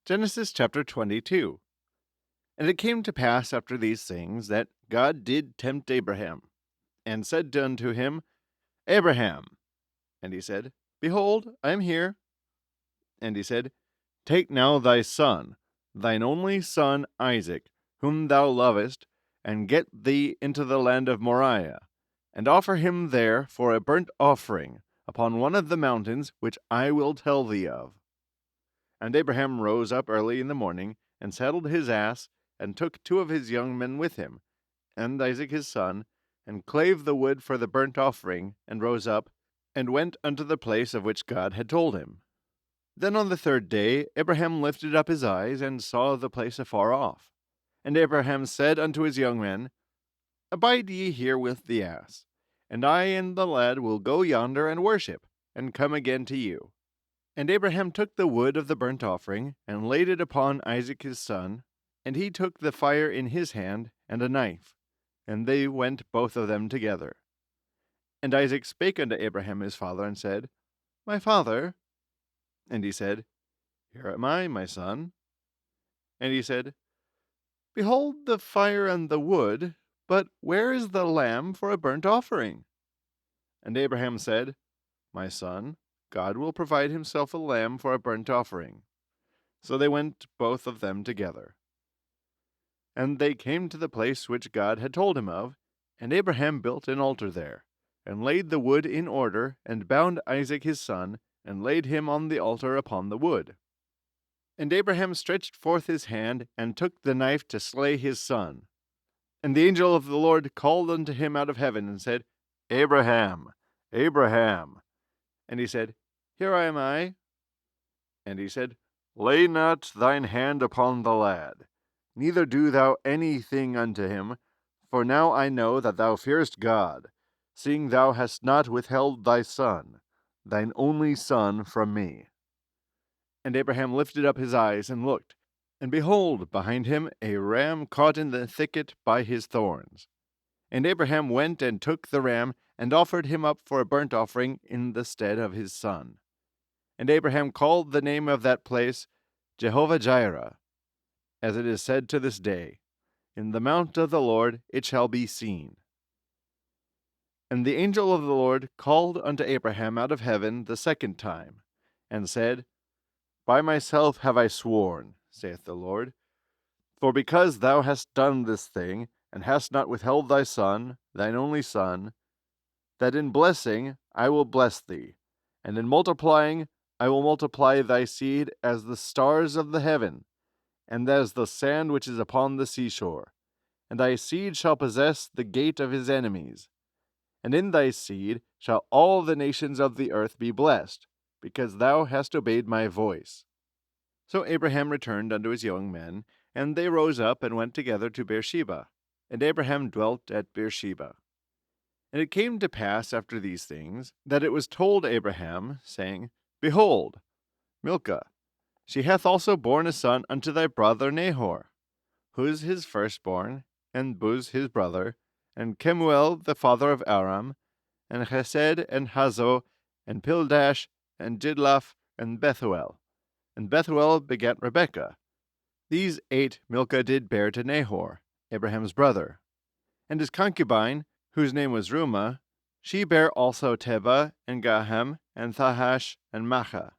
Genesis chapter 22. And it came to pass after these things that God did tempt Abraham, and said unto him, Abraham. And he said, Behold, I am here. And he said, Take now thy son, thine only son Isaac, whom thou lovest, and get thee into the land of Moriah, and offer him there for a burnt offering upon one of the mountains which I will tell thee of. And Abraham rose up early in the morning, and saddled his ass, and took 2 of his young men with him, and Isaac his son, and clave the wood for the burnt offering, and rose up, and went unto the place of which God had told him. Then on the 3rd day Abraham lifted up his eyes, and saw the place afar off. And Abraham said unto his young men, Abide ye here with the ass, and I and the lad will go yonder and worship, and come again to you. And Abraham took the wood of the burnt offering, and laid it upon Isaac his son, and he took the fire in his hand, and a knife, and they went both of them together. And Isaac spake unto Abraham his father, and said, My father. And he said, Here am I, my son. And he said, Behold the fire and the wood, but where is the lamb for a burnt offering? And Abraham said, My son, God will provide himself a lamb for a burnt offering. So they went both of them together. And they came to the place which God had told him of, and Abraham built an altar there, and laid the wood in order, and bound Isaac his son, and laid him on the altar upon the wood. And Abraham stretched forth his hand, and took the knife to slay his son. And the angel of the Lord called unto him out of heaven, and said, Abraham, Abraham. And he said, Here am I. And he said, Lay not thine hand upon the lad, neither do thou anything unto him, for now I know that thou fearest God, seeing thou hast not withheld thy son, thine only son, from me. And Abraham lifted up his eyes and looked, and behold, behind him a ram caught in the thicket by his thorns. And Abraham went and took the ram, and offered him up for a burnt offering in the stead of his son. And Abraham called the name of that place Jehovah-Jireh, as it is said to this day, In the mount of the Lord it shall be seen. And the angel of the Lord called unto Abraham out of heaven the 2nd time, and said, By myself have I sworn, saith the Lord, for because thou hast done this thing, and hast not withheld thy son, thine only son, that in blessing I will bless thee, and in multiplying I will multiply thy seed as the stars of the heaven, and as the sand which is upon the seashore. And thy seed shall possess the gate of his enemies. And in thy seed shall all the nations of the earth be blessed, because thou hast obeyed my voice. So Abraham returned unto his young men, and they rose up and went together to Beersheba. And Abraham dwelt at Beersheba. And it came to pass after these things, that it was told Abraham, saying, Behold, Milcah, she hath also borne a son unto thy brother Nahor, Huz his firstborn, and Buz his brother, and Kemuel the father of Aram, and Chesed, and Hazo, and Pildash, and Jidlaph, and Bethuel. And Bethuel begat Rebekah. These 8 Milcah did bear to Nahor, Abraham's brother. And his concubine, whose name was Reumah, she bare also Tebah, and Gaham, and Thahash, and Maachah.